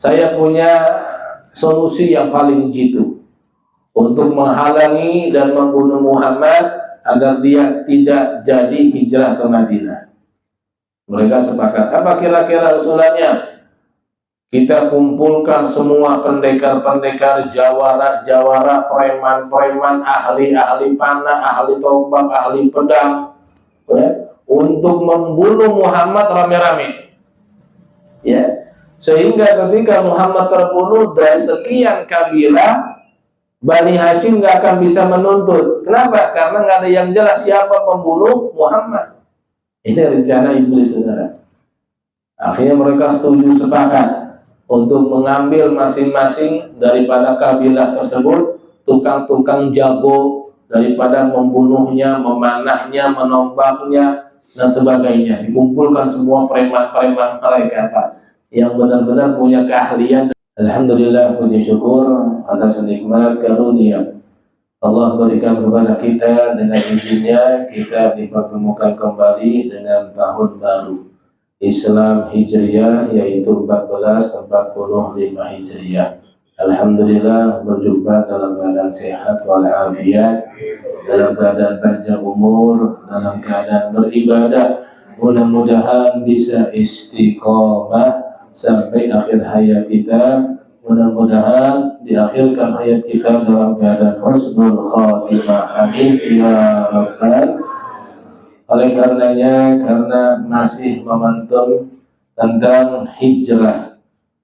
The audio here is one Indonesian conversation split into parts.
saya punya solusi yang paling jitu untuk menghalangi dan membunuh Muhammad agar dia tidak jadi hijrah ke Madinah. Mereka sepakat. Apa kira-kira usulannya? Kita kumpulkan semua pendekar-pendekar, jawara-jawara, preman-preman, ahli-ahli panah, ahli tombak, ahli pedang, ya, untuk membunuh Muhammad rame-rame. Ya, sehingga ketika Muhammad terbunuh, dari sekian kabilah Bani Hashim nggak akan bisa menuntut. Kenapa? Karena nggak ada yang jelas siapa pembunuh Muhammad. Ini rencana iblis, saudara. Akhirnya mereka setuju, sepakat untuk mengambil masing-masing daripada kabilah tersebut tukang-tukang jago daripada membunuhnya, memanahnya, menombaknya, dan sebagainya. Dikumpulkan semua preman-preman mereka, Pak, yang benar-benar punya keahlian. Alhamdulillah, puji syukur atas nikmat karunia Allah berikan kepada kita. Dengan izinnya kita dipertemukan kembali dengan tahun baru Islam Hijriyah, yaitu 1445 Hijriyah. Alhamdulillah, berjumpa dalam keadaan sehat walafiat, dalam keadaan panjang umur, dalam keadaan beribadah. Mudah-mudahan bisa istiqomah sampai akhir hayat kita. Mudah-mudahan diakhirkan hayat kita dalam keadaan husnul khatimah. Amin ya rabbal. Oleh karenanya, karena masih momentum tentang hijrah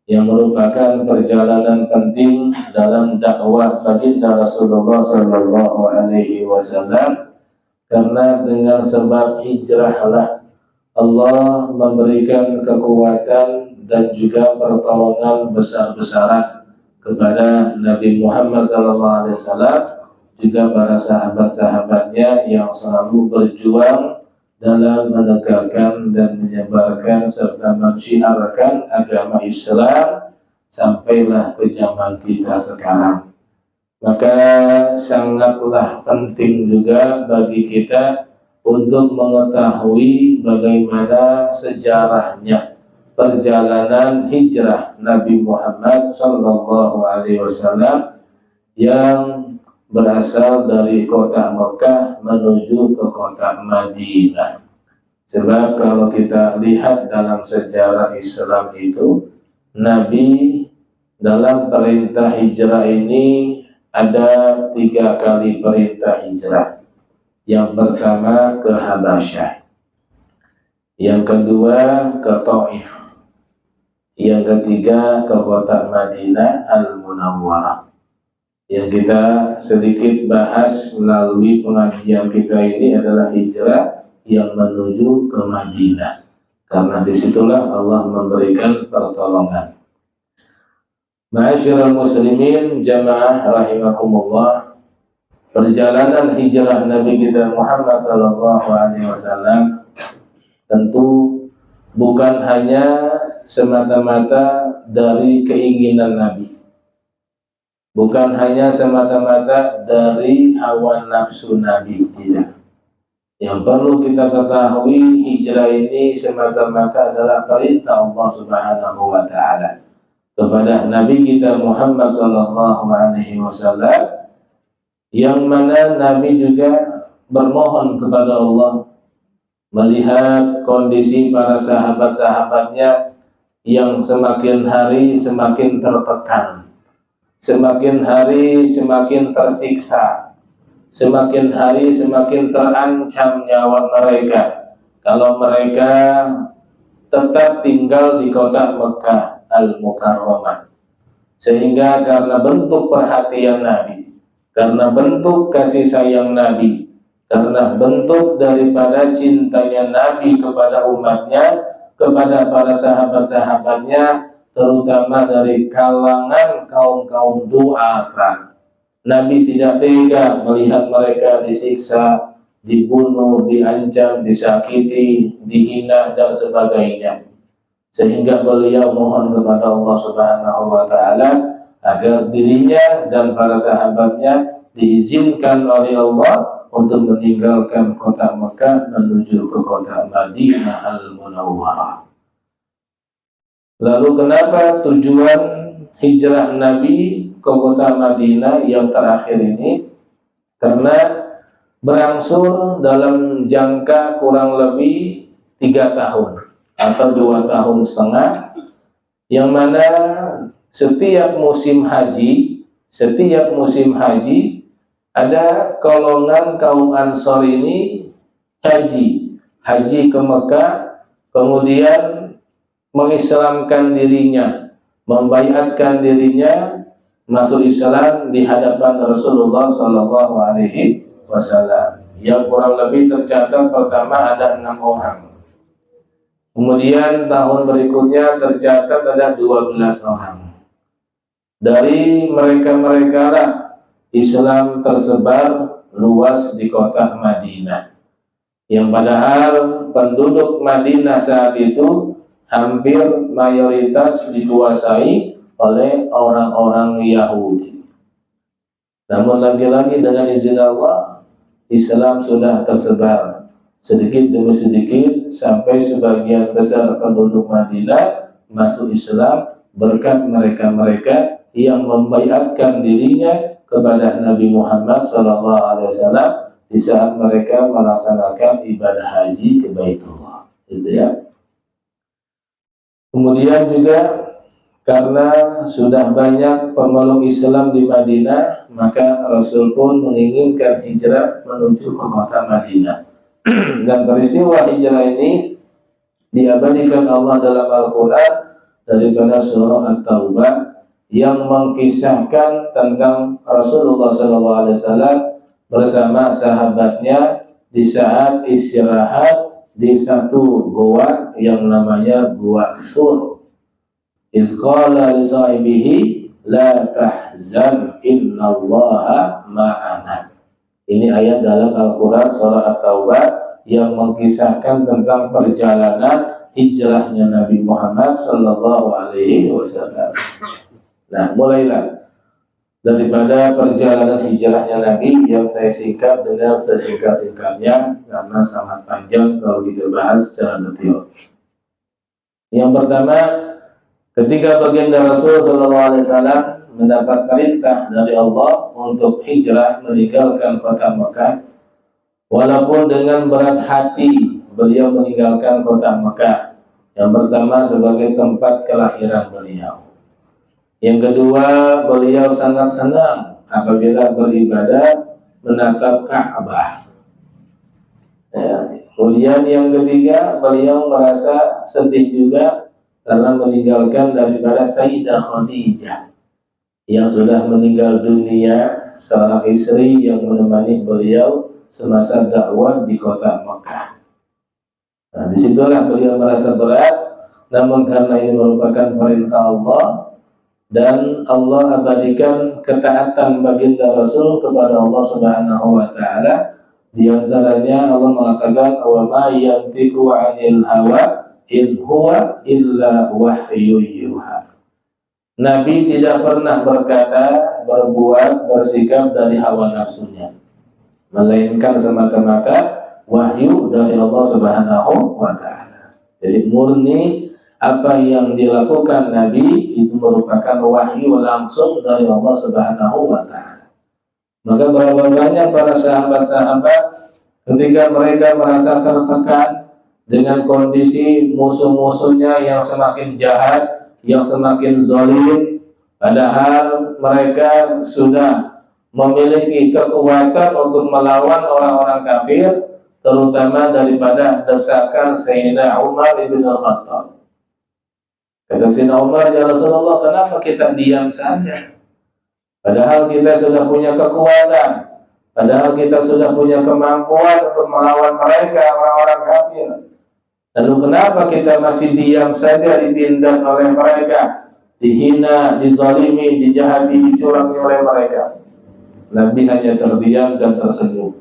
yang merupakan perjalanan penting dalam dakwah baginda Rasulullah Sallallahu Alaihi Wasallam, karena dengan sebab hijrahlah Allah memberikan kekuatan dan juga pertolongan besar-besaran kepada Nabi Muhammad SAW, juga para sahabat-sahabatnya yang selalu berjuang dalam menegakkan dan menyebarkan serta mensyiarkan agama Islam sampailah ke zaman kita sekarang. Maka sangatlah penting juga bagi kita untuk mengetahui bagaimana sejarahnya perjalanan hijrah Nabi Muhammad SAW yang berasal dari kota Mekah menuju ke kota Madinah. Sebab kalau kita lihat dalam sejarah Islam itu, Nabi dalam perintah hijrah ini ada 3 kali perintah hijrah. Yang pertama ke Habasyah, yang kedua ke Taif, yang ketiga ke kota Madinah Al-Munawwarah. Yang kita sedikit bahas melalui pengajian kita ini adalah hijrah yang menuju ke Madinah, karena disitulah Allah memberikan pertolongan. Ma'asyiral muslimin jamaah rahimakumullah, perjalanan hijrah Nabi kita Muhammad SAW tentu bukan hanya semata-mata dari keinginan Nabi, bukan hanya semata-mata dari hawa nafsu Nabi, tidak. Yang perlu kita ketahui, hijrah ini semata-mata adalah perintah Allah Subhanahu wa Ta'ala kepada Nabi kita Muhammad SAW, yang mana Nabi juga bermohon kepada Allah melihat kondisi para sahabat-sahabatnya yang semakin hari semakin tertekan, semakin hari semakin tersiksa, semakin hari semakin terancam nyawa mereka kalau mereka tetap tinggal di kota Mekah Al-Mukarramah. Sehingga karena bentuk perhatian Nabi, karena bentuk kasih sayang Nabi, karena bentuk daripada cintanya Nabi kepada umatnya, kepada para sahabat-sahabatnya, terutama dari kalangan kaum-kaum du'afa, Nabi tidak tega melihat mereka disiksa, dibunuh, diancam, disakiti, dihina, dan sebagainya. Sehingga beliau mohon kepada Allah Subhanahu wa Ta'ala agar dirinya dan para sahabatnya diizinkan oleh Allah untuk meninggalkan kota Mekah menuju ke kota Madinah Al-Munawwarah. Lalu kenapa tujuan hijrah Nabi ke kota Madinah yang terakhir ini? Karena berangsur dalam jangka kurang lebih 3 tahun atau 2 tahun setengah, yang mana setiap musim haji ada golongan kaum Ansor ini haji ke Mekah, kemudian mengislamkan dirinya, membaiatkan dirinya masuk Islam di hadapan Rasulullah Shallallahu Alaihi Wasallam. Yang kurang lebih tercatat pertama ada 6 orang. Kemudian tahun berikutnya tercatat ada 12 orang. Dari mereka-mereka lah Islam tersebar luas di kota Madinah. Yang padahal penduduk Madinah saat itu hampir mayoritas dikuasai oleh orang-orang Yahudi. Namun lagi-lagi dengan izin Allah, Islam sudah tersebar sedikit demi sedikit sampai sebagian besar penduduk Madinah masuk Islam berkat mereka-mereka yang membaiatkan dirinya kepada Nabi Muhammad SAW di saat mereka melaksanakan ibadah haji ke Baitullah. Gitu ya. Kemudian juga karena sudah banyak pemeluk Islam di Madinah, maka Rasul pun menginginkan hijrah menuju ke kota Madinah. Dan peristiwa hijrah ini diabadikan Allah dalam Al-Quran daripada surah At-Taubah yang mengkisahkan tentang Rasulullah SAW bersama sahabatnya di saat istirahat di satu goa yang namanya Gua Sur. Iz qala li sahibihi la tahzan innallaha ma'ana. Ini ayat dalam Al-Quran surah At-Taubah yang mengkisahkan tentang perjalanan hijrahnya Nabi Muhammad Sallallahu Alaihi Wasallam. Nah, mulailah daripada perjalanan hijrahnya Nabi yang saya singkat dengan sesingkat-singkatnya karena sangat panjang kalau kita bahas secara detail. Yang pertama, ketika baginda Rasul Sallallahu Alaihi Wasallam mendapat perintah dari Allah untuk hijrah meninggalkan kota Mekah, walaupun dengan berat hati beliau meninggalkan kota Mekah. Yang pertama sebagai tempat kelahiran beliau. Yang kedua, beliau sangat senang apabila beribadah menatap Ka'bah. Ya. Kemudian yang ketiga, beliau merasa sedih juga karena meninggalkan daripada Sayyidah Khadijah yang sudah meninggal dunia, seorang istri yang menemani beliau semasa dakwah di kota Mekah. Nah, disitulah beliau merasa berat, namun karena ini merupakan perintah Allah dan Allah abadikan ketaatan baginda Rasul kepada Allah Subhanahu wa taala. Di antaranya Allah mengatakan wa ma yantiqu 'anil hawa in huwa illa wahyu yuha. Nabi tidak pernah berkata, berbuat, bersikap dari hawa nafsunya, melainkan semata-mata wahyu dari Allah Subhanahu wa taala. Jadi murni apa yang dilakukan Nabi itu merupakan wahyu langsung dari Allah Subhanahu wa taala. Maka berapa banyak para sahabat-sahabat ketika mereka merasa tertekan dengan kondisi musuh-musuhnya yang semakin jahat, yang semakin zalim, padahal mereka sudah memiliki kekuatan untuk melawan orang-orang kafir, terutama daripada desakan Sayyidina Umar ibn Khattab. Kata Sayyidina Umar, ya Rasulullah, kenapa kita diam saja? Padahal kita sudah punya kekuatan, padahal kita sudah punya kemampuan untuk melawan mereka, orang-orang kafir. Lalu kenapa kita masih diam saja, ditindas oleh mereka, dihina, dizalimi, dijahati, dicurangi oleh mereka? Nabi hanya terdiam dan tersenyum.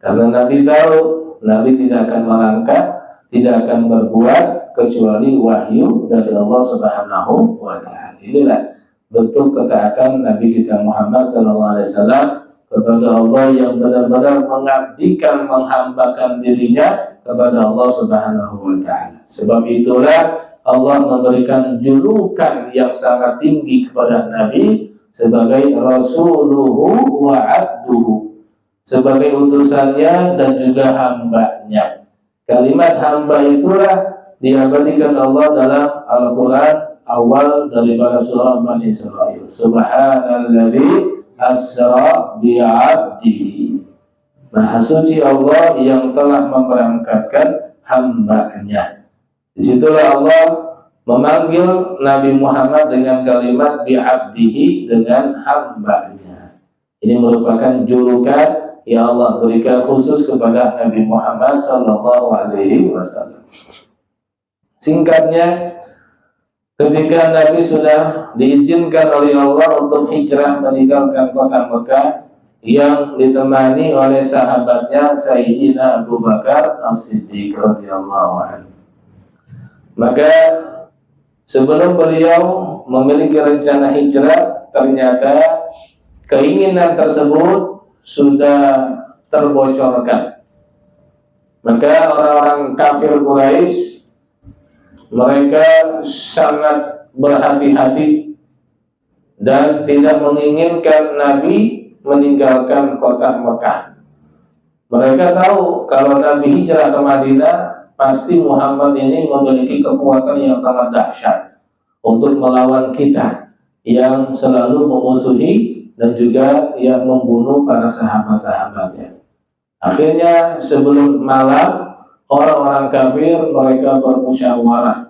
Karena Nabi tahu, Nabi tidak akan melangkah, tidak akan berbuat kecuali wahyu dari Allah Subhanahu wa taala. Inilah bentuk ketaatan Nabi kita Muhammad SAW kepada Allah yang benar-benar mengabdikan, menghambakan dirinya kepada Allah Subhanahu wa taala. Sebab itulah Allah memberikan julukan yang sangat tinggi kepada Nabi sebagai Rasuluhu wa Abduhu, sebagai utusannya dan juga hambanya. Kalimat hamba itulah diabadikan Allah dalam Al-Quran awal daripada surah Bani Israil. Subhanalladzi asra bi'abdihi. Maha suci Allah yang telah memberangkatkan hambanya. Disitulah Allah memanggil Nabi Muhammad dengan kalimat bi'abdihi, dengan hambanya. Ini merupakan julukan yang Allah berikan khusus kepada Nabi Muhammad sallallahu alaihi wasallam. Singkatnya, ketika Nabi sudah diizinkan oleh Allah untuk hijrah meninggalkan kota Mekah yang ditemani oleh sahabatnya Sayyidina Abu Bakar As-Siddiq radhiyallahu anhu, maka sebelum beliau memiliki rencana hijrah, ternyata keinginan tersebut sudah terbocorkan. Maka orang-orang kafir Quraisy, mereka sangat berhati-hati dan tidak menginginkan Nabi meninggalkan kota Mekah. Mereka tahu kalau Nabi hijrah ke Madinah, pasti Muhammad ini memiliki kekuatan yang sangat dahsyat untuk melawan kita yang selalu memusuhi dan juga yang membunuh para sahabat-sahabatnya. Akhirnya sebelum malam, orang-orang kafir mereka bermusyawarah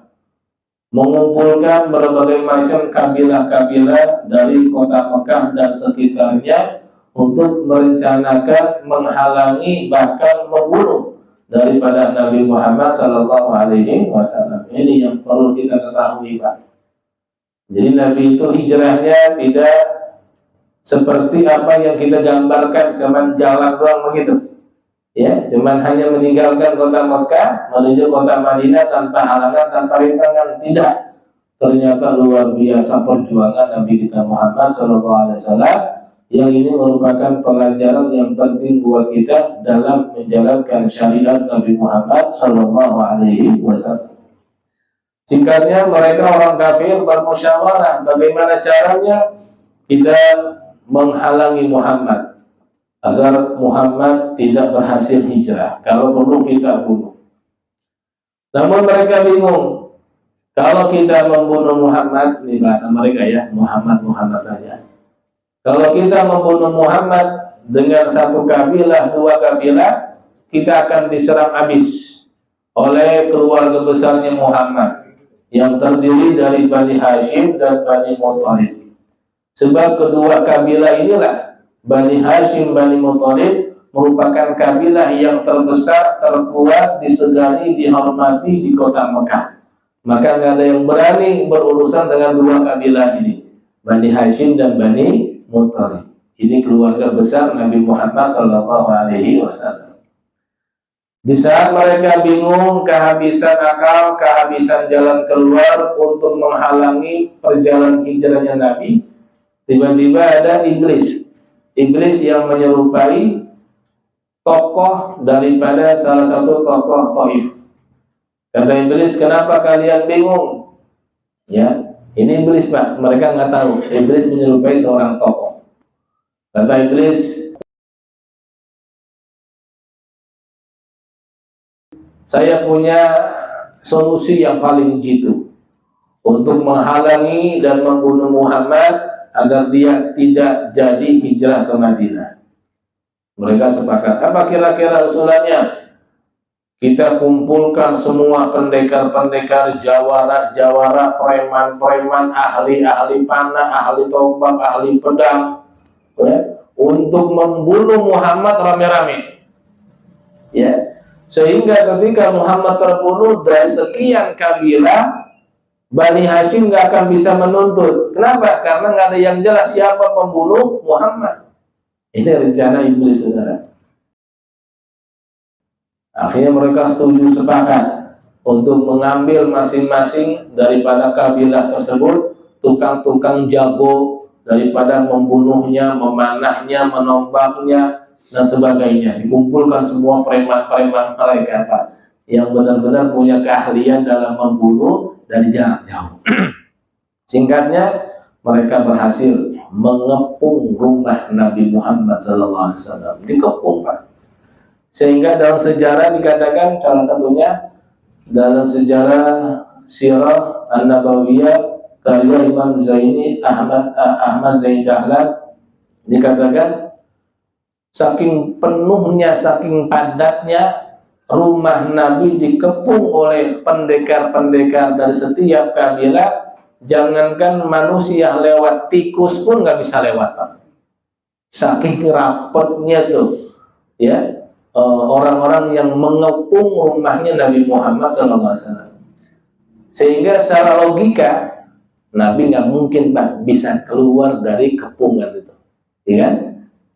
mengumpulkan berbagai macam kabilah-kabilah dari kota Mekah dan sekitarnya untuk merencanakan menghalangi bahkan membunuh daripada Nabi Muhammad sallallahu alaihi wasallam. Ini yang perlu kita ketahui, Pak. Jadi Nabi itu hijrahnya tidak seperti apa yang kita gambarkan, cuman jalan doang begitu. Ya, cuman hanya meninggalkan kota Mekah menuju kota Madinah tanpa halangan, tanpa rintangan, tidak. Ternyata luar biasa perjuangan Nabi kita Muhammad sallallahu alaihi wasallam, yang ini merupakan pelajaran yang penting buat kita dalam menjalankan syariat Nabi Muhammad sallallahu alaihi wasallam. Singkatnya, mereka orang kafir bermusyawarah bagaimana caranya kita menghalangi Muhammad agar Muhammad tidak berhasil hijrah. Kalau perlu kita bunuh. Namun mereka bingung. Kalau kita membunuh Muhammad, ini bahasa mereka ya, Muhammad saja. Kalau kita membunuh Muhammad dengan satu kabilah, dua kabilah, kita akan diserang habis oleh keluarga besarnya Muhammad yang terdiri dari Bani Hashim dan Bani Muthalib. Sebab kedua kabilah inilah, Bani Hashim, Bani Muthalib, merupakan kabilah yang terbesar, terkuat, disegani, dihormati di kota Mekah. Maka nggak ada yang berani berurusan dengan dua kabilah ini, Bani Hashim dan Bani Muthalib. Ini keluarga besar Nabi Muhammad SAW. Di saat mereka bingung, kehabisan akal, kehabisan jalan keluar untuk menghalangi perjalanan hijrahnya Nabi, tiba-tiba ada iblis. Iblis yang menyerupai tokoh daripada salah satu tokoh Taif. Kata iblis, kenapa kalian bingung? Ya, ini iblis, Pak. Mereka nggak tahu. Iblis menyerupai seorang tokoh. Kata iblis, saya punya solusi yang paling jitu untuk menghalangi dan membunuh Muhammad agar dia tidak jadi hijrah ke Madinah. Mereka sepakat. Apa kira-kira usulannya? Kita kumpulkan semua pendekar-pendekar, jawara-jawara, preman-preman, ahli-ahli panah, ahli tombak, ahli pedang, ya, untuk membunuh Muhammad rame-rame. Ya. Sehingga ketika Muhammad terbunuh, dari sekian kabilah, Bani Hashim nggak akan bisa menuntut. Kenapa? Karena nggak ada yang jelas siapa pembunuh Muhammad. Ini rencana iblis, saudara. Akhirnya mereka setuju, sepakat untuk mengambil masing-masing daripada kabilah tersebut tukang-tukang jago daripada membunuhnya, memanahnya, menombaknya, dan sebagainya. Dikumpulkan semua preman-preman mereka, Pak. yang benar-benar punya keahlian dalam membunuh dari jarak jauh. Singkatnya, mereka berhasil mengepung rumah Nabi Muhammad SAW. Dikepung, Pak. Sehingga dalam sejarah dikatakan, salah satunya dalam sejarah Sirah An-Nabawiyah karya Imam Zaini Ahmad Zain Dahlan, dikatakan saking penuhnya, saking padatnya rumah Nabi dikepung oleh pendekar-pendekar dari setiap kabilah, jangankan manusia lewat, tikus pun nggak bisa lewat, Pak. Saking rapatnya tuh, ya, orang-orang yang mengepung rumahnya Nabi Muhammad SAW. Sehingga secara logika Nabi nggak mungkin, Pak, bisa keluar dari kepungan itu, ya kan?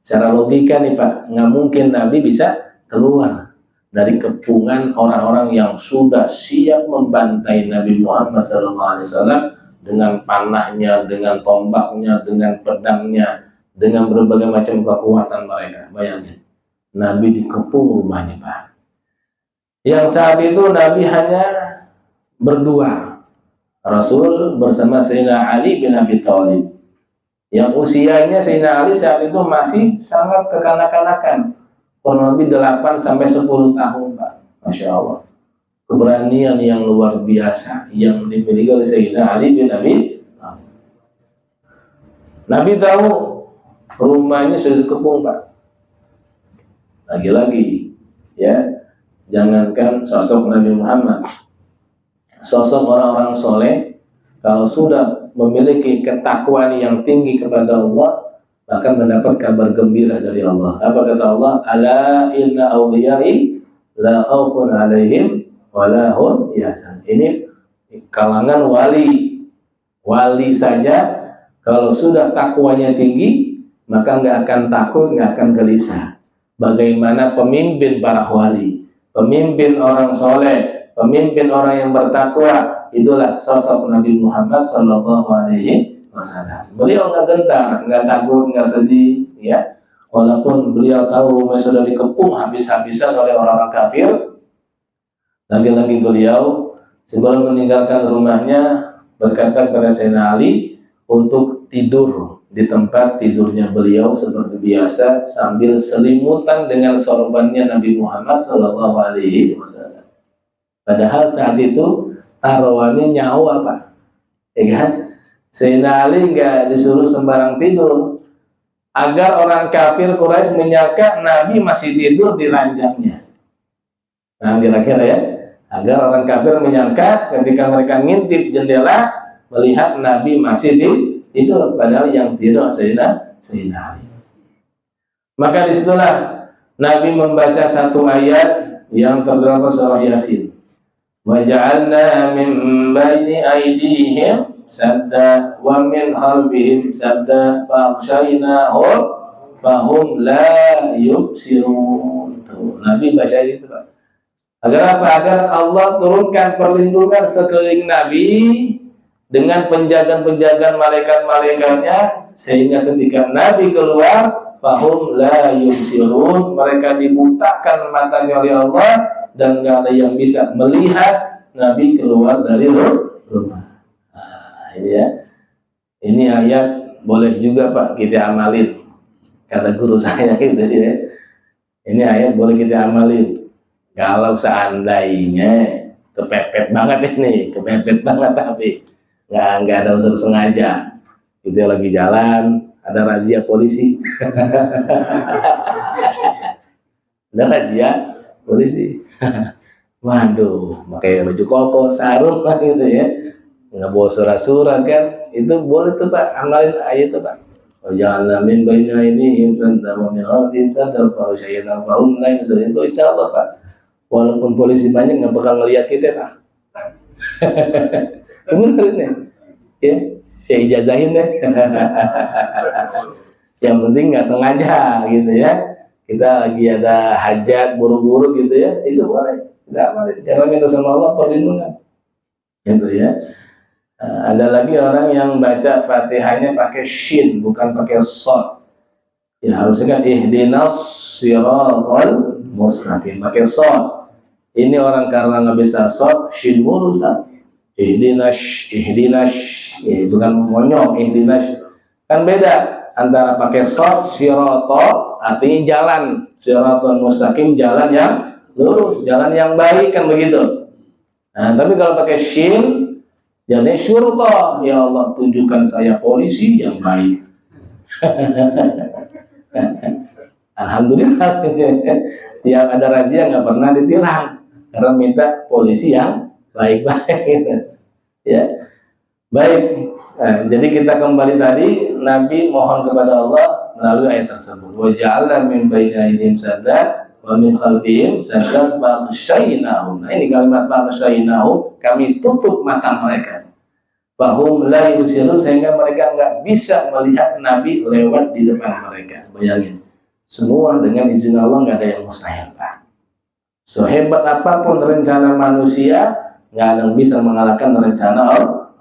Secara logika nih, Pak, nggak mungkin Nabi bisa keluar dari kepungan orang-orang yang sudah siap membantai Nabi Muhammad SAW dengan panahnya, dengan tombaknya, dengan pedangnya, dengan berbagai macam kekuatan mereka. Bayangin, Nabi dikepung rumahnya, Pak. Yang saat itu Nabi hanya berdua, Rasul bersama Sayyidina Ali bin Abi Thalib, yang usianya Sayyidina Ali saat itu masih sangat kekanak-kanakan, kurang lebih 8-10 tahun, Pak. Masya Allah, keberanian yang luar biasa yang dimiliki oleh Sayyidina Ali bin Abi Thalib. Nabi tahu rumahnya sudah dikepung, Pak. Lagi-lagi, ya, jangankan sosok Nabi Muhammad, sosok orang-orang soleh, kalau sudah memiliki ketakwaan yang tinggi kepada Allah, akan mendapat kabar gembira dari Allah. Apa kata Allah? Ala inna awliyai la khaufun alaihim wa la hum yahzanun. Ini kalangan wali. Wali saja kalau sudah takwanya tinggi, maka nggak akan takut, nggak akan gelisah. Bagaimana pemimpin para wali, pemimpin orang soleh, pemimpin orang yang bertakwa, itulah sosok Nabi Muhammad SAW. Beliau nggak gentar, nggak takut, nggak sedih, ya. Walaupun beliau tahu rumahnya sudah dikepung habis-habisan oleh orang-orang kafir, lagi-lagi beliau sebelum meninggalkan rumahnya berkata kepada Sayyidina Ali untuk tidur di tempat tidurnya beliau seperti biasa sambil selimutan dengan sorbannya Nabi Muhammad SAW. Padahal saat itu taruhannya nyawa, Pak, ya kan? Sayyidina Ali nggak disuruh sembarang tidur agar orang kafir Quraisy menyangka Nabi masih tidur di ranjangnya. Nah, kira-kira ya, agar orang kafir menyangka ketika mereka ngintip jendela melihat Nabi masih tidur, padahal yang tidur Sayyidina Ali. Maka disitulah Nabi membaca satu ayat yang terdapat surah Yasin. Wa ja'alna min baini aydihim sadda wa min khalfihim sadda fa aghshaynahum fahum la yubsirun. Nabi baca itu, Pak. Agar apa? Agar Allah turunkan perlindungan sekeliling Nabi dengan penjagaan-penjagaan malaikat-malaikatnya, sehingga ketika Nabi keluar, fahum la yubsirun, mereka dibutakan matanya oleh Allah dan nggak ada yang bisa melihat Nabi keluar dari rumah. Ini ya, ini ayat boleh juga, Pak, kita amalin, kata guru saya gitu ya. Ini ayat boleh kita amalin kalau seandainya kepepet banget ini, kepepet banget, tapi nggak ada unsur sengaja. Itu lagi jalan ada razia polisi, ada razia polisi. Waduh, pakai baju koko, sarung lah gitu ya, nggak bawa surat-surat kan, itu boleh tuh, Pak, amalin ayat tuh, Pak. Oh, jangan min baina ini sadda wa min khalfihim sadda fa aghshaynahum fahum la yubsirun. Itu insyaallah, Pak, walaupun polisi banyak nggak bakal ngelihat kita, Pak. Bener ini ya, saya ijazahin deh. Yang penting nggak sengaja gitu ya, kita lagi ada hajat buru-buru gitu ya, itu boleh kita amalin, karena minta sama Allah perlindungan gitu ya. Ada lagi orang yang baca Fatihahnya pakai shin bukan pakai shad, ya harusnya kan ihdinas siratal mustaqim, pakai shad. Ini orang karena nggak bisa shot, shin mulu Ustaz. Ihdinas, ya, itu kan monyong, ihdinas. Kan beda antara pakai shot, siroto, artinya jalan, siroton mustaqim, jalan yang lurus, jalan yang baik, kan begitu. Nah, tapi kalau pakai shin, jadinya syurta, ya Allah tunjukkan saya polisi yang baik. Alhamdulillah, yang ada razia nggak pernah ditilang karena minta polisi yang baik-baik. Ya, baik. Nah, jadi kita kembali tadi, Nabi mohon kepada Allah melalui ayat tersebut. Wa ja'alna min baini aydihim saddan wa min khalfihim saddan faghshaynahum. Nah, ini kalimat faghshaynahum, kami tutup mata mereka. Fahum la yusiru, sehingga mereka nggak bisa melihat Nabi lewat di depan mereka. Bayangin, semua dengan izin Allah, nggak ada yang mustahil, Pak. Sehebat apapun rencana manusia, nggak ada yang bisa mengalahkan rencana Allah.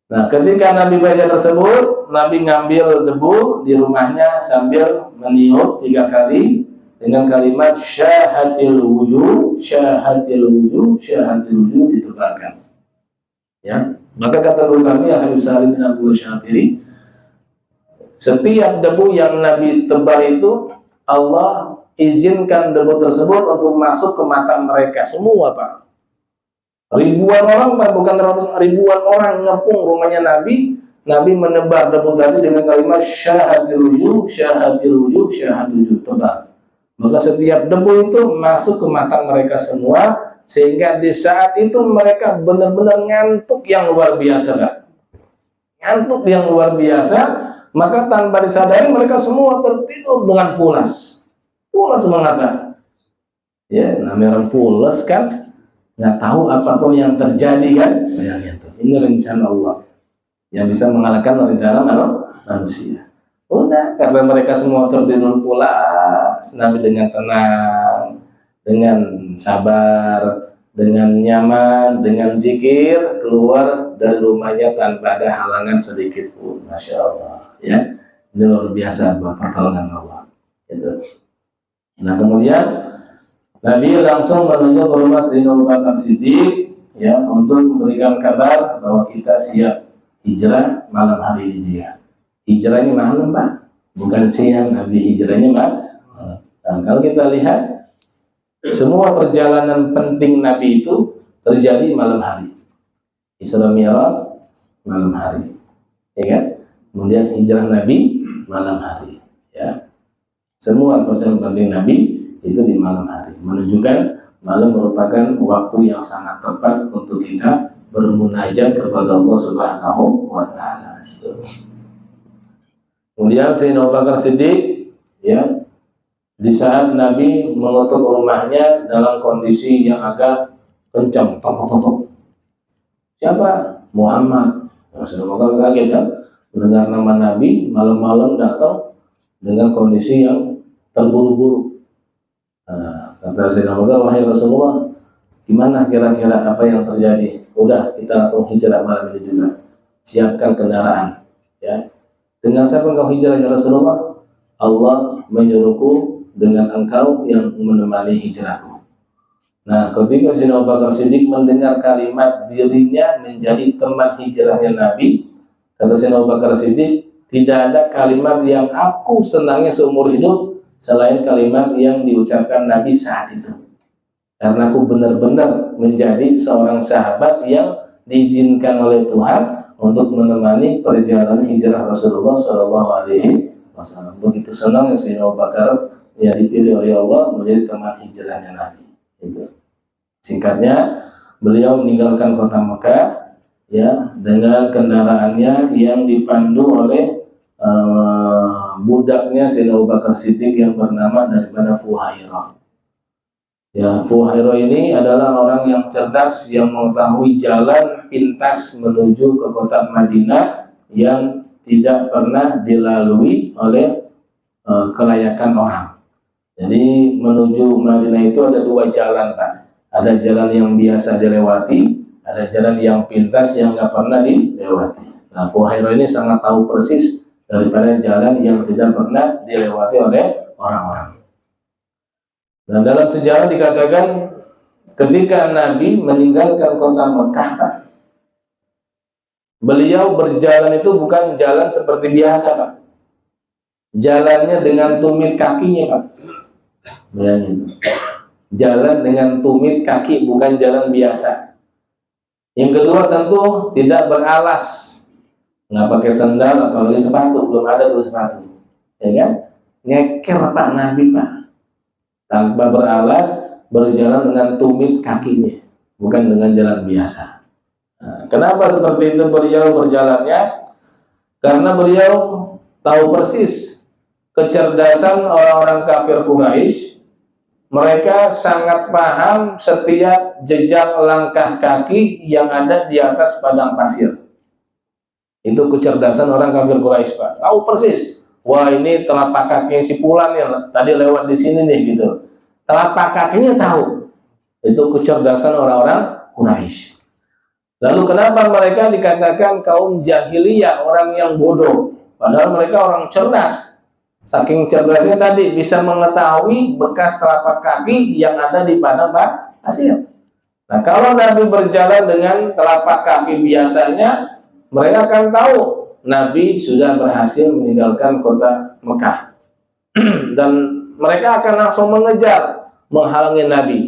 Nah, ketika Nabi baca tersebut, Nabi ngambil debu di rumahnya sambil meniup 3 kali dengan kalimat syahatil wujuh, syahatil wujuh, syahatil wujuh, ditebarkan. Ya, maka kata guru kami Habib Salim bin Abdul Syatiri, setiap debu yang Nabi tebar itu Allah izinkan debu tersebut untuk masuk ke mata mereka semua, Pak. Ribuan orang, Pak, bukan ratus, ribuan orang ngepung rumahnya Nabi. Nabi menebar debu tadi dengan kalimat syahatil wujuh, syahatil wujuh, syahatil wujuh, tebar. Maka setiap debu itu masuk ke mata mereka semua, sehingga di saat itu mereka benar-benar ngantuk yang luar biasa, Pak. Ngantuk yang luar biasa, maka tanpa disadari mereka semua tertidur dengan pulas. Pulas mengata. Ya, namanya orang pulas kan, nggak tahu apapun yang terjadi kan. Bayangin tuh, ini rencana Allah yang bisa mengalahkan rencana manusia. Udah, karena mereka semua tertidur pulas, Nabi dengan tenang, dengan sabar, dengan nyaman, dengan zikir, keluar dari rumahnya tanpa ada halangan sedikit pun. Masya Allah, ya, ini luar biasa pertolongan Allah. Gitu. Nah, kemudian Nabi langsung menuju ke rumah Sayyidina Abu Bakar Siddiq, ya, untuk memberikan kabar bahwa kita siap hijrah malam hari ini dia. Hijrahnya malam, Pak, bukan siang. Nabi hijrahnya malam. Nah, kalau kita lihat semua perjalanan penting Nabi itu terjadi malam hari. Isra Mi'raj malam hari, ya kan? Kemudian hijrah Nabi malam hari, ya. Semua perjalanan penting Nabi itu di malam hari, menunjukkan malam merupakan waktu yang sangat tepat untuk kita bermunajat kepada Allah Subhanahu wa Ta'ala. Kemudian Sayyidina Abu Bakar Siddiq, ya, di saat Nabi mengetuk rumahnya dalam kondisi yang agak kencang, tok-tok-tok. Siapa? Muhammad. Nah, Sayyidina Abu Bakar kaget kan, mendengar nama Nabi malam-malam datang dengan kondisi yang terburu-buru. Nah, kata Sayyidina Abu Bakar, wahai Rasulullah, gimana kira-kira apa yang terjadi? Udah, kita langsung hijrah malam ini juga. Siapkan kendaraan, ya. Dengan siapa engkau hijrah ya Rasulullah? Allah menyuruhku dengan engkau yang menemani hijrahku. Nah, ketika Sayyidina Abu Bakar Siddiq mendengar kalimat dirinya menjadi teman hijrahnya Nabi, kata Sayyidina Abu Bakar Siddiq, tidak ada kalimat yang aku senangi seumur hidup selain kalimat yang diucapkan Nabi saat itu. Karena aku benar-benar menjadi seorang sahabat yang diizinkan oleh Tuhan untuk menemani perjalanan hijrah Rasulullah Shallallahu Alaihi Wasallam. Begitu senang Sayyidina Abu Bakar yang dipilih oleh Allah menjadi teman hijrahnya Nabi. Itu. Singkatnya, beliau meninggalkan kota Mekah, ya, dengan kendaraannya yang dipandu oleh budaknya Sayyidina Abu Bakar Siddiq yang bernama daripada Fuhairah. Ya, Fuhairah ini adalah orang yang cerdas yang mengetahui jalan pintas menuju ke kota Madinah yang tidak pernah dilalui oleh kelayakan orang. Jadi menuju Madinah itu ada 2 jalan, Pak. Ada jalan yang biasa dilewati, ada jalan yang pintas yang nggak pernah dilewati. Nah, Fuhairah ini sangat tahu persis daripada jalan yang tidak pernah dilewati oleh orang-orang. Dan dalam sejarah dikatakan ketika Nabi meninggalkan kota Mekah, Pak, beliau berjalan itu bukan jalan seperti biasa, Pak. Jalannya dengan tumit kakinya, Pak. Bayangin. Jalan dengan tumit kaki, bukan jalan biasa. Yang kedua tentu tidak beralas, nggak pakai sandal, apalagi sepatu, belum ada tuh sepatu, ya kan? Nyeker Pak Nabi, Pak, tanpa beralas, berjalan dengan tumit kakinya, bukan dengan jalan biasa. Nah, kenapa seperti itu beliau berjalannya? Karena beliau tahu persis kecerdasan orang-orang kafir Quraisy. Mereka sangat paham setiap jejak langkah kaki yang ada di atas padang pasir. Itu kecerdasan orang kafir Quraisy, Pak. Tahu persis. Wah, ini telapak kakinya si Fulan ya, tadi lewat di sini nih gitu. Telapak kakinya tahu. Itu kecerdasan orang-orang Quraisy. Lalu kenapa mereka dikatakan kaum jahiliyah, orang yang bodoh? Padahal mereka orang cerdas. Saking cerdasnya tadi bisa mengetahui bekas telapak kaki yang ada di padang pasir. Nah, kalau Nabi berjalan dengan telapak kaki biasanya, mereka akan tahu Nabi sudah berhasil meninggalkan kota Mekah. Dan mereka akan langsung mengejar, menghalangi Nabi.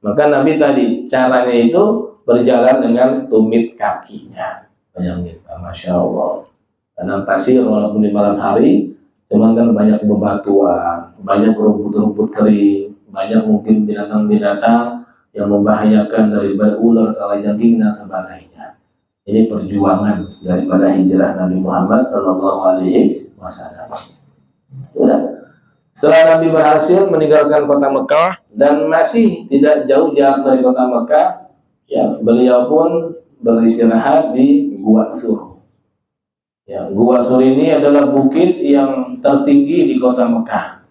Maka Nabi tadi caranya itu berjalan dengan tumit kakinya. Bayangin, Masya Allah. Padang pasir walaupun di malam hari, cuman kan banyak bebatuan, banyak rumput-rumput kering, banyak mungkin binatang-binatang yang membahayakan daripada ular, kalajengking dan sebagainya. Ini perjuangan daripada hijrah Nabi Muhammad SAW. Udah. Setelah Nabi berhasil meninggalkan kota Mekah dan masih tidak jauh jarak dari kota Mekah, ya, beliau pun beristirahat di Gua Sur. Ya, Gua Sur ini adalah bukit yang tertinggi di kota Mekah.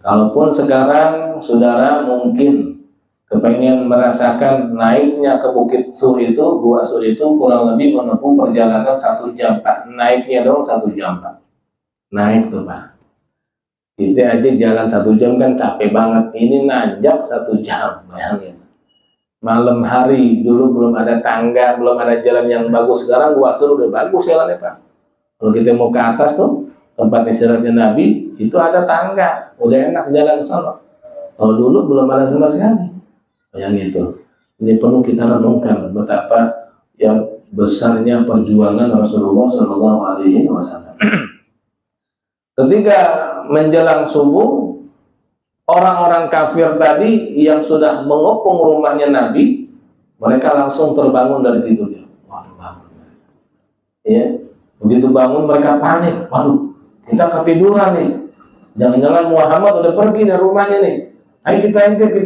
Kalaupun sekarang saudara mungkin kepengen merasakan naiknya ke Bukit Sur itu, Gua Sur itu kurang lebih menempuh perjalanan 1 jam, Pak. Naiknya dong 1 jam, Pak. Naik tuh, Pak. Kita aja jalan 1 jam kan capek banget. Ini nanjak 1 jam, bayangin. Malam hari, dulu belum ada tangga, belum ada jalan yang bagus. Sekarang Gua Sur udah bagus jalannya, Pak. Kalau kita mau ke atas tuh, tempat istirahatnya Nabi, itu ada tangga, udah enak jalan ke sana. Kalau dulu belum ada sama sekali. Yang itu, ini perlu kita renungkan betapa yang besarnya perjuangan Rasulullah SAW. Ketika menjelang subuh, orang-orang kafir tadi yang sudah mengepung rumahnya Nabi, mereka langsung terbangun dari tidurnya. Waduh, bangun. Ya. Begitu bangun mereka panik, waduh, kita ketiduran nih, jangan-jangan Muhammad udah pergi dari rumahnya nih. Ayo kita intip,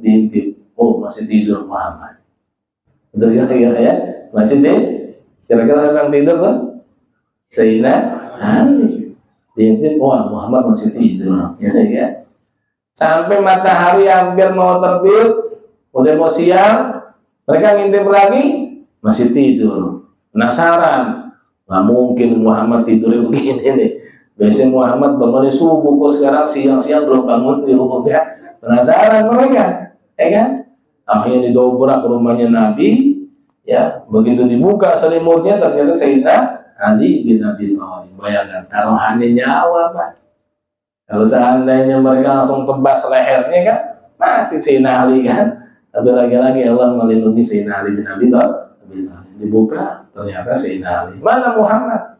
diintip. Oh, masih tidur Muhammad. Betul ya? Masih deh. Kira-kira siapa yang tidur tuh? Sayyidina Ali. Diintip, wah, Muhammad masih tidur, ya. Sampai matahari hampir mau terbit, udah mau siang, mereka ngintip lagi, masih tidur. Penasaran. Nggak mungkin Muhammad tidurnya begini nih. Biasanya Muhammad bangunnya subuh, kok sekarang siang-siang belum bangun di rumahnya. Penasaran mereka, ya kan? Akhirnya didobrak ke rumahnya Nabi, ya. Begitu dibuka selimutnya, ternyata Sayyidina Ali bin Abi Thalib. Bayangkan, taruhannya nyawa, Pak. Kalau seandainya mereka langsung tebas lehernya kan, mati Sayyidina Ali kan. Tapi lagi-lagi Allah melindungi Sayyidina Ali bin Abi Thalib. Dibuka, ternyata Sayyidina Ali. Mana Muhammad?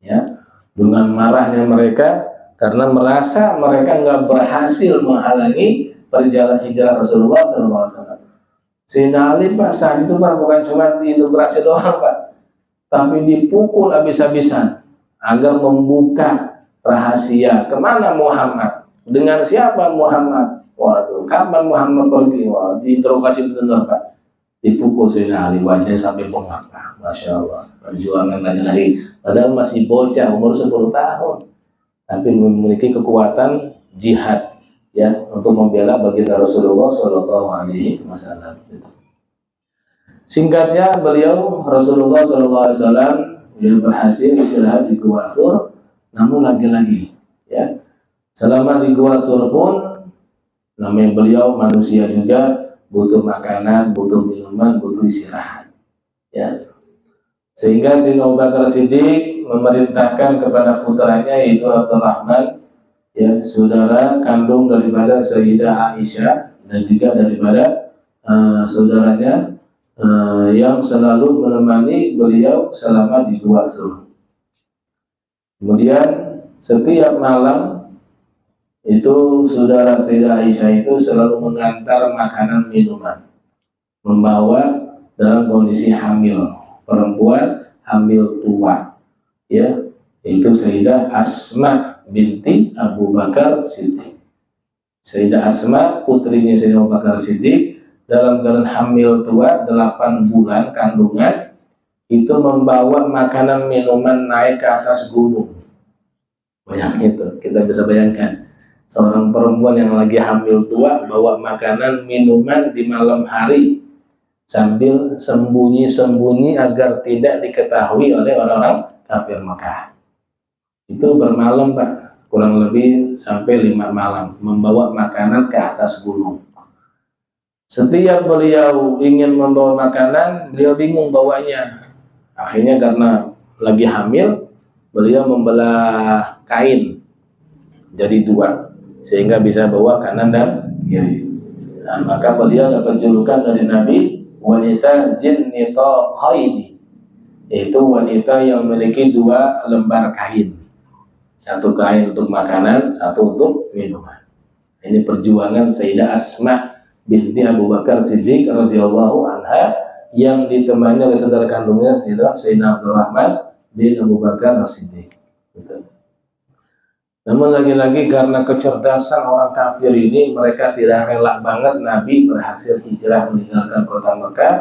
Ya, dengan marahnya mereka karena merasa mereka nggak berhasil menghalangi perjalanan hijrah Rasulullah SAW. Sayyidina Ali, Pak, saat itu, Pak, bukan cuma diintegrasi doang, Pak, tapi dipukul habis-habisan agar membuka rahasia kemana Muhammad, dengan siapa Muhammad. Waduh, kapan Muhammad pergi? Wah, diinterogasi benar, Pak. Dipukul Sayyidina Ali, wajahnya sampai bengkak. Masya Allah, perjuangan lagi. Padahal masih bocah, umur 10 tahun, tapi memiliki kekuatan jihad, ya, untuk membela baginda Rasulullah SAW. Singkatnya, beliau Rasulullah SAW dia berhasil istirahat di Gua Sur. Namun lagi-lagi, ya, selama di Gua Sur pun, namanya beliau manusia juga, butuh makanan, butuh minuman, butuh istirahat. Ya. Sehingga Sayyidina Abu Bakar Siddiq memerintahkan kepada putranya yaitu Abdurrahman, ya, saudara kandung daripada Sayyidah Aisyah dan juga daripada saudaranya yang selalu menemani beliau selama di Gua Sur. Kemudian setiap malam itu saudara Sayyidah Aisyah itu selalu mengantar makanan minuman, membawa dalam kondisi hamil, perempuan hamil tua, ya, itu Sayyidah Asma binti Abu Bakar Siddiq. Sayyidah Asma putrinya Sayyidina Abu Bakar Siddiq dalam keadaan hamil tua 8 bulan kandungan itu membawa makanan minuman naik ke atas gunung. Banyak itu, kita bisa bayangkan seorang perempuan yang lagi hamil tua bawa makanan minuman di malam hari sambil sembunyi-sembunyi agar tidak diketahui oleh orang-orang kafir Mekah. Itu bermalam, Pak, kurang lebih sampai 5 malam membawa makanan ke atas gunung. Setiap beliau ingin membawa makanan, beliau bingung bawanya. Akhirnya karena lagi hamil, beliau membelah kain jadi 2 sehingga bisa bawa kanan dan kiri. Nah, maka beliau dapat julukan dari Nabi, wanita zinnitaqaini, yaitu wanita yang memiliki 2 lembar kain. 1 kain untuk makanan, 1 untuk minuman. Ini perjuangan Sayyidah Asma binti Abu Bakar Siddiq radhiyallahu anha yang ditemani oleh saudara kandungnya Sayyidina Abdurrahman bin Abu Bakar Siddiq. Namun lagi-lagi karena kecerdasan orang kafir ini, mereka tidak rela banget Nabi berhasil hijrah meninggalkan kota Mekah.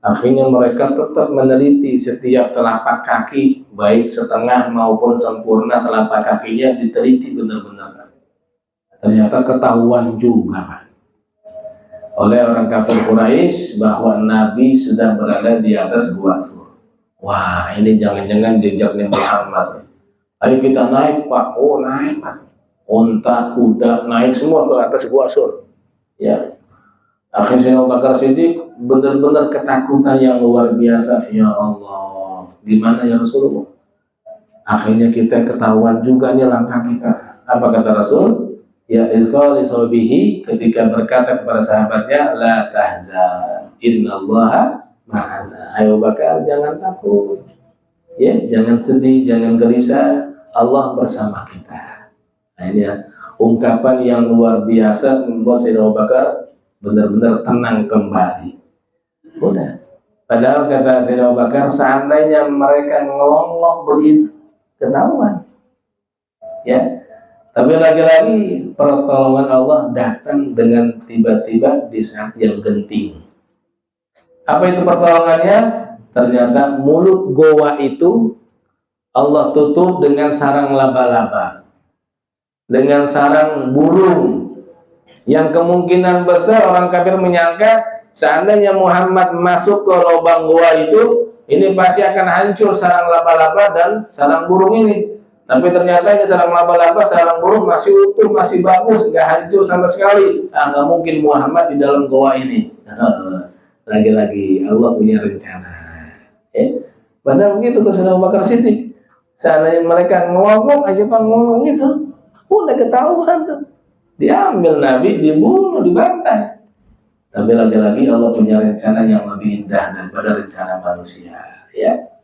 Akhirnya mereka tetap meneliti setiap telapak kaki, baik setengah maupun sempurna telapak kakinya diteliti benar-benar. Ternyata ketahuan juga, Pak, oleh orang kafir Quraisy bahwa Nabi sudah berada di atas Gua Sur. Wah, ini jangan-jangan jejaknya Muhammad. Ayo kita naik, Pak. Oh, naik, Pak. Unta, kuda, naik semua ke atas Gua Sur. Ya. Akhirnya Abu Bakar Siddiq benar-benar ketakutan yang luar biasa. Ya Allah, gimana ya Rasulullah? Akhirnya kita ketahuan juga nih langkah kita. Apa kata Rasul? Ya izqali sawbihi, ketika berkata kepada sahabatnya, la tahzan, innallaha ma'ana. Ayo Bakar, jangan takut, ya, jangan sedih, jangan gelisah, Allah bersama kita. Nah, ini ya, ungkapan yang luar biasa membuat Sayyidina Abu Bakar benar-benar tenang kembali. Udah, padahal kata Sayyidina Abu Bakar, seandainya mereka ngelonglong begitu ketahuan, ya. Tapi lagi-lagi pertolongan Allah datang dengan tiba-tiba di saat yang genting. Apa itu pertolongannya? Ternyata mulut goa itu Allah tutup dengan sarang laba-laba, dengan sarang burung, yang kemungkinan besar orang kafir menyangka seandainya Muhammad masuk ke lubang goa itu, ini pasti akan hancur sarang laba-laba dan sarang burung ini. Tapi ternyata ini sarang laba-laba, sarang burung masih utuh, masih bagus, nggak hancur sama sekali. Nggak mungkin Muhammad di dalam goa ini. Lagi-lagi Allah punya rencana. Padahal begitu ke Sayyidina Abu Bakar Siddiq. Seandainya mereka ngomong aja, Pak, ngomong gitu, udah ketahuan tuh. Diambil Nabi, dibunuh, dibantai. Tapi lagi-lagi Allah punya rencana yang lebih indah daripada rencana manusia. Ya.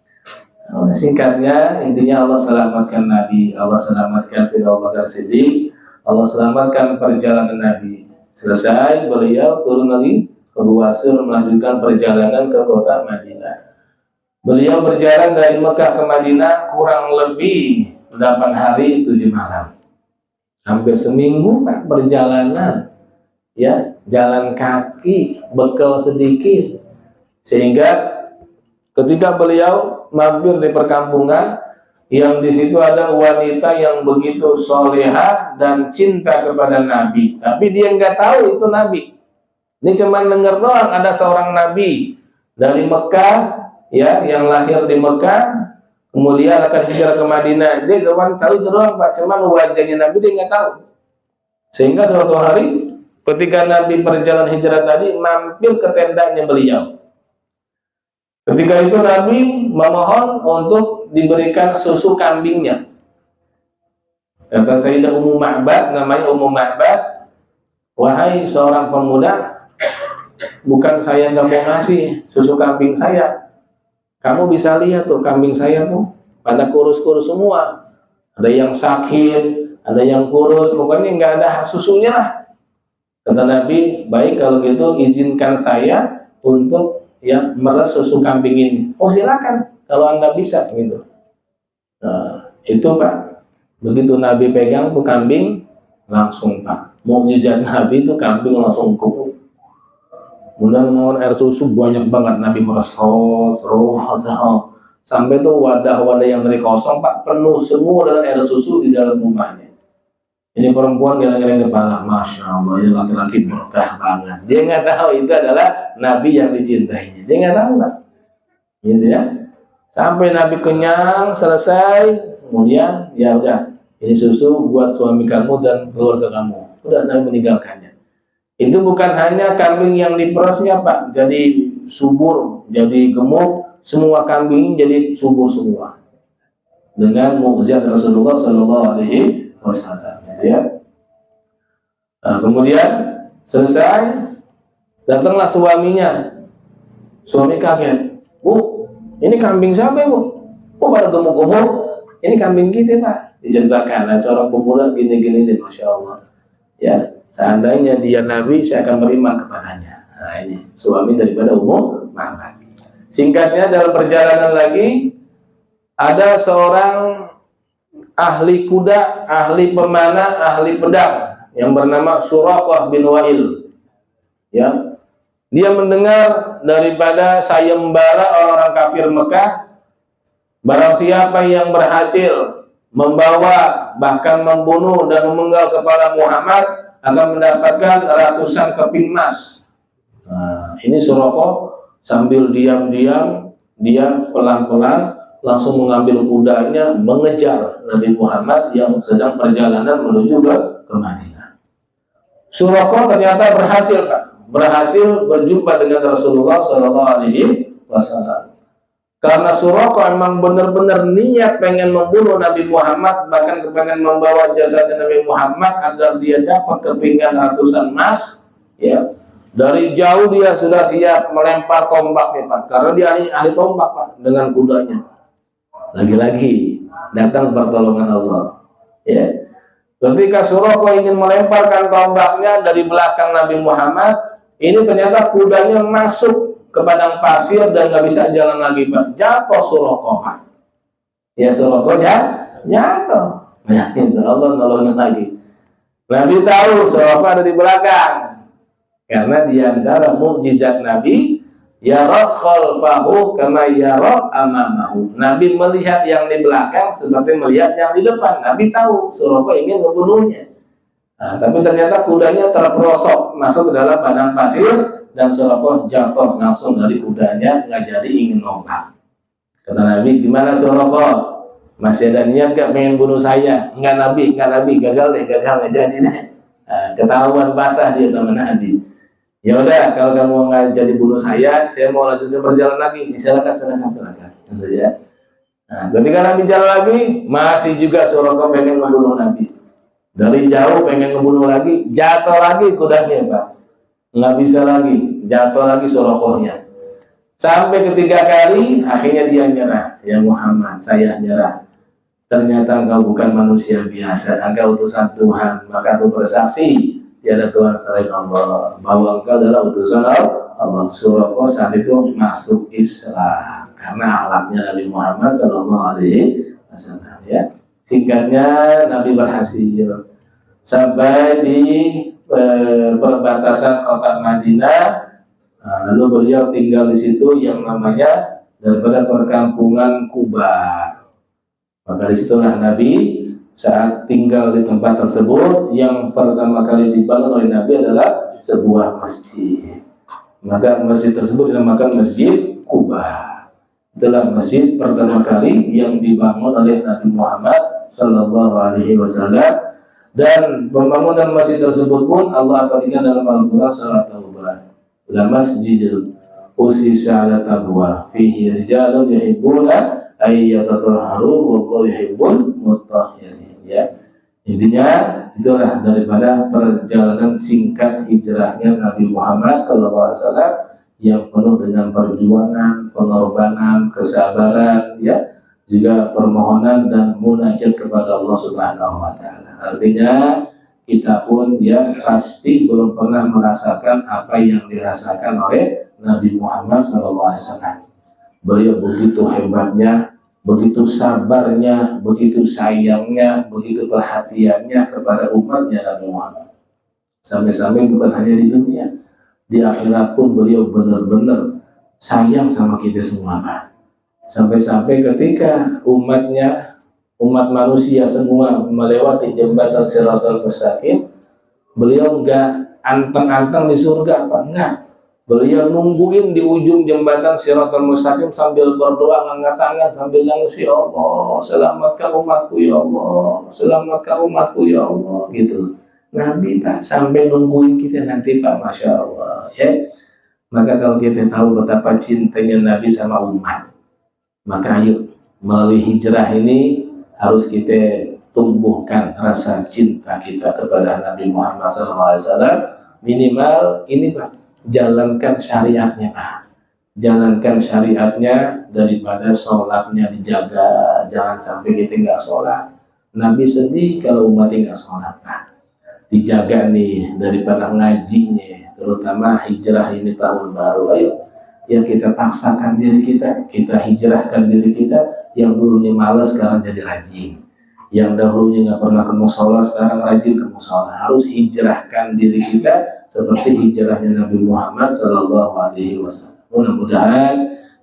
Singkatnya, intinya Allah selamatkan Nabi, Allah selamatkan Sayyidina Abu Bakar Siddiq, Allah selamatkan perjalanan Nabi. Selesai, beliau turun lagi ke Gua Sur melanjutkan perjalanan ke kota Madinah. Beliau berjalan dari Mekah ke Madinah kurang lebih 8 hari 7 malam. Hampir seminggu, Pak, perjalanan. Ya, jalan kaki, bekal sedikit. Sehingga ketika beliau mampir di perkampungan yang di situ ada wanita yang begitu soleha dan cinta kepada Nabi, tapi dia nggak tahu itu Nabi. Ini cuma dengar doang ada seorang Nabi dari Mekah, ya, yang lahir di Mekah, kemudian akan hijrah ke Madinah. Dia cuma tahu itu doang, Pak. Cuman wajahnya Nabi dia nggak tahu. Sehingga suatu hari ketika Nabi berjalan hijrah tadi mampir ke tendanya beliau. Ketika itu Nabi memohon untuk diberikan susu kambingnya. Kata Sayyidah Ummu Ma'bad, namanya Ummu Ma'bad, wahai seorang pemuda, bukan saya nggak mau ngasih susu kambing saya. Kamu bisa lihat tuh kambing saya tuh pada kurus-kurus semua. Ada yang sakit, ada yang kurus, pokoknya nggak ada susunya lah. Kata Nabi, baik kalau gitu izinkan saya untuk ya meres susu kambing ini. Oh silakan kalau Anda bisa gitu. Nah, itu Pak, begitu Nabi pegang tuh kambing langsung Pak, mukjizat Nabi itu kambing langsung kuku. Kemudian mohon air susu banyak banget, Nabi meres sampai tuh wadah-wadah yang dari kosong Pak penuh semua dengan air susu di dalam rumahnya. Ini perempuan geleng-geleng kepala, Masya Allah, ini laki-laki berkah banget. Dia nggak tahu itu adalah Nabi yang dicintainya. Dia nggak tahu Pak, gitu ya. Sampai Nabi kenyang selesai, kemudian ya udah, ini susu buat suami kamu dan keluarga kamu. Udah Nabi meninggalkannya. Itu bukan hanya kambing yang diperasnya Pak, jadi subur, jadi gemuk, semua kambing jadi subur semua. Dengan mukjizat Rasulullah Shallallahu Alaihi Wasallam. Ya. Nah, kemudian selesai, datanglah suaminya. Suami kaget, Bu, ini kambing siapa Bu? Kok pada gemuk-gemuk? Ini kambing kita Pak. Diceritakan, nah, seorang pemuda gini-gini nih, Masya Allah. Ya, seandainya dia Nabi, saya akan beriman kepadanya. Nah ini suami daripada Ummu Ma'bad. Singkatnya dalam perjalanan lagi ada seorang ahli kuda, ahli pemanah, ahli pedang yang bernama Suraqah bin Wa'il. Ya, dia mendengar daripada sayembara orang-orang kafir Mekah, barang siapa yang berhasil membawa bahkan membunuh dan memenggal kepala Muhammad akan mendapatkan ratusan keping emas. Nah, ini Suraqah sambil diam-diam dia pelan-pelan langsung mengambil kudanya mengejar Nabi Muhammad yang sedang perjalanan menuju ke Madinah. Suraqah ternyata berhasil Pak, berhasil berjumpa dengan Rasulullah Shallallahu Alaihi Wasallam. Karena Suraqah memang benar-benar niat pengen membunuh Nabi Muhammad, bahkan pengen membawa jasad Nabi Muhammad agar dia dapat kepingan ratusan emas. Ya, dari jauh dia sudah siap melempar tombaknya Pak, karena dia ahli tombak Pak dengan kudanya. Lagi-lagi datang pertolongan Allah. Ya. Ketika Suraqah ingin melemparkan tombaknya dari belakang Nabi Muhammad, ini ternyata kudanya masuk ke padang pasir dan nggak bisa jalan lagi Pak. Jatuh Suraqah Pak. Ya Suraqah jatuh. Ya, Allah nolongin lagi. Nabi tahu Suraqah ada di belakang. Karena di antara mukjizat Nabi, yara khalfahu kama yara amamahu. Nabi melihat yang di belakang seperti melihat yang di depan. Nabi tahu Suraqah ingin membunuhnya. Nah, tapi ternyata kudanya terperosok masuk ke dalam padang pasir dan Suraqah jatuh langsung dari kudanya, nggak jadi ingin lompat. Kata Nabi, gimana Suraqah? Masih ada niat gak pengen bunuh saya? Enggak Nabi, gagal nggak jadi deh. Nah, ketahuan basah dia sama Nabi. Ya udah, kalau kamu nggak jadi bunuh saya mau lanjutkan perjalanan lagi. Silakan. Gitu ya. Nah, ketika Nabi jalan lagi, masih juga Suraqah pengen membunuh Nabi. Dari jauh pengen membunuh lagi, jatuh lagi kudanya Pak. Nggak bisa lagi, jatuh lagi Suraqahnya. Sampai ketiga kali, akhirnya dia nyerah. Ya Muhammad, saya nyerah. Ternyata engkau bukan manusia biasa, engkau utusan Tuhan. Maka aku bersaksi tiada Tuhan selain Allah, bahwa engkau adalah utusan Allah. Suraqah saat itu masuk Islam karena akhlaknya Nabi Muhammad Sallallahu Alaihi Wasallam. Ya, singkatnya Nabi berhasil sampai di perbatasan kota Madinah. Nah, lalu beliau tinggal di situ yang namanya daripada perkampungan Kuba. Maka disitulah Nabi saat tinggal di tempat tersebut, yang pertama kali dibangun oleh Nabi adalah sebuah masjid. Maka masjid tersebut dinamakan Masjid Kuba. Itulah masjid pertama kali yang dibangun oleh Nabi Muhammad Sallallahu Alaihi Wasallam. Dan pembangunan masjid tersebut pun Allah abadikan dalam Al-Quran surah Taubah. La masjidul usisa ala taqwa fihi rijalun yuhibbuna ay yatatahharu wallahu yuhibbul mutahhirin. Ya. Intinya itulah daripada perjalanan singkat hijrahnya Nabi Muhammad SAW yang penuh dengan perjuangan, pengorbanan, kesabaran, ya, juga permohonan dan munajat kepada Allah Subhanahu wa taala. Artinya kita pun ya pasti belum pernah merasakan apa yang dirasakan oleh Nabi Muhammad SAW. Beliau begitu hebatnya, begitu sabarnya, begitu sayangnya, begitu perhatiannya kepada umatnya Nabi Muhammad. Sampai-sampai bukan hanya di dunia, di akhirat pun beliau benar-benar sayang sama kita semua, Pak. Sampai-sampai ketika umat manusia semua melewati jembatan Shiratal Mustaqim, beliau enggak anteng-anteng di surga, apa enggak. Beliau nungguin di ujung jembatan Shiratal Mustaqim sambil berdoa, angkat tangan sambil nangis, ya Allah, selamatkan umatku ya Allah, selamatkan umatku ya Allah, gitu. Nabi Pak sampai nungguin kita nanti Pak, Masya Allah, ya. Maka kalau kita tahu betapa cintanya Nabi sama umat, maka ayo melalui hijrah ini harus kita tumbuhkan rasa cinta kita kepada Nabi Muhammad SAW. Minimal ini Pak, jalankan syariatnya Pak, jalankan syariatnya, daripada sholatnya dijaga, jangan sampai kita nggak sholat. Nabi sedih kalau umatnya nggak sholat Pak, dijaga nih daripada ngajinya, terutama hijrah ini tahun baru. Ayo ya kita paksakan diri kita, kita hijrahkan diri kita, yang dulunya malas sekarang jadi rajin, yang dahulunya nggak pernah ke musola sekarang rajin ke musola. Harus hijrahkan diri kita seperti hijrahnya Nabi Muhammad SAW. Mudah-mudahan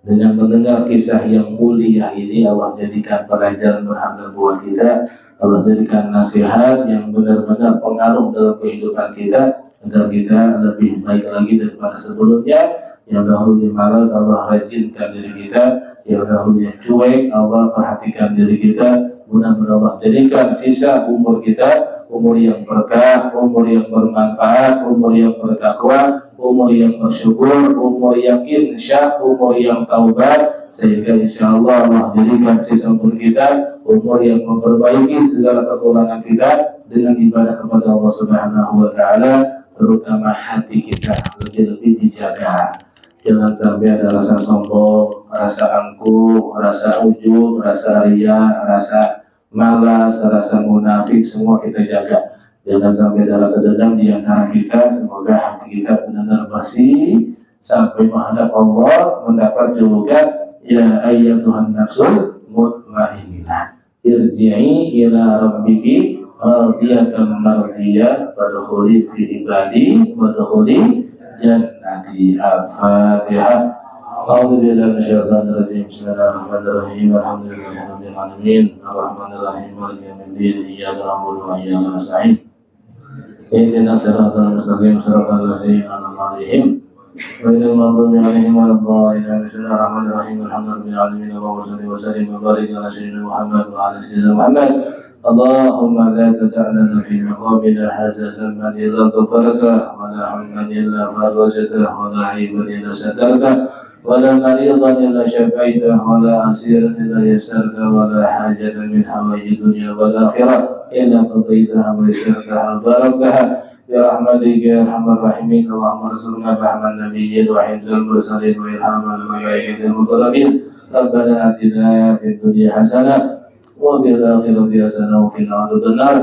dengan mendengar kisah yang mulia ini Allah jadikan pelajaran berharga buat kita, Allah jadikan nasihat yang benar-benar pengaruh dalam kehidupan kita, agar kita lebih baik lagi daripada sebelumnya. Yang dahulunya malas Allah rajinkan diri kita, yang dahulunya cuek Allah perhatikan diri kita. Mudah-mudahan Allah jadikan sisa umur kita umur yang berkah, umur yang bermanfaat, umur yang bertakwa, umur yang bersyukur, umur yang insya, umur yang taubat, sehingga insya Allah Allah jadikan sisa umur kita umur yang memperbaiki segala kekurangan kita dengan ibadah kepada Allah Subhanahu wa taala, terutama hati kita lebih-lebih dijaga. Jangan sampai ada rasa sombong, rasa angkuh, rasa ujub, rasa ria, rasa malas, rasa munafik, semua kita jaga. Jangan sampai ada rasa dendam di antara kita. Semoga hati kita benar-benar bersih sampai menghadap Allah, mendapat julukan ya ayyatuhan nafsul mutmainnah, irji'i ila rabbiki radiyatan mardiyah wadkhuli fi ibadi wadkhuli jannati. Al-Fatihah. A'udzu billahi minasyaitonir rajim. Bismillahirrahmanirrahim. Alhamdulillahi rabbil alamin. Arrahmanir rahim. Maliki yaumiddin. Iyyaka na'budu wa iyyaka nasta'in. Ihdinas siratal mustaqim. Siratal ladzina an'amta 'alaihim ghairil maghdubi 'alaihim waladdallin. Bismillahirrahmanirrahim. Alhamdulillahi rabbil alamin. Allahumma shalli wa sallim wa barik ala sayyidina Muhammad wa ala sayyidina Muhammad. Allahumma la tada'lana fi maqamina hadza zamban illa ghafarta wa la hamdan illa farajta wa la 'ayban illa satarta wa la maridan illa syafaita wa la asiran illa yasarta wa la hajatan min hawaiji dunya wal akhirah illa qadaitaha wa yasartaha baraktaha bi rahmatika ya arhamar rahimin. Allahumma arsalna rahman nabiyyin wa hifdzal mursalin wa ilhamal malaikatil muqarrabin. Rabbana atina fid dunya hasanah wa fil akhirati hasanah wa qina adzabannar.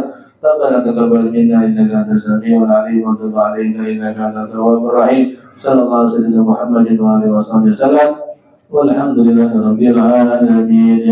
Rabbana taqabbal minna innaka antas samiul alim wa tub 'alaina innaka antat tawwabur rahim. Sallallahu alaihi wa sallam Muhammadin wa alihi wasallam. Walhamdulillahi rabbil alamin.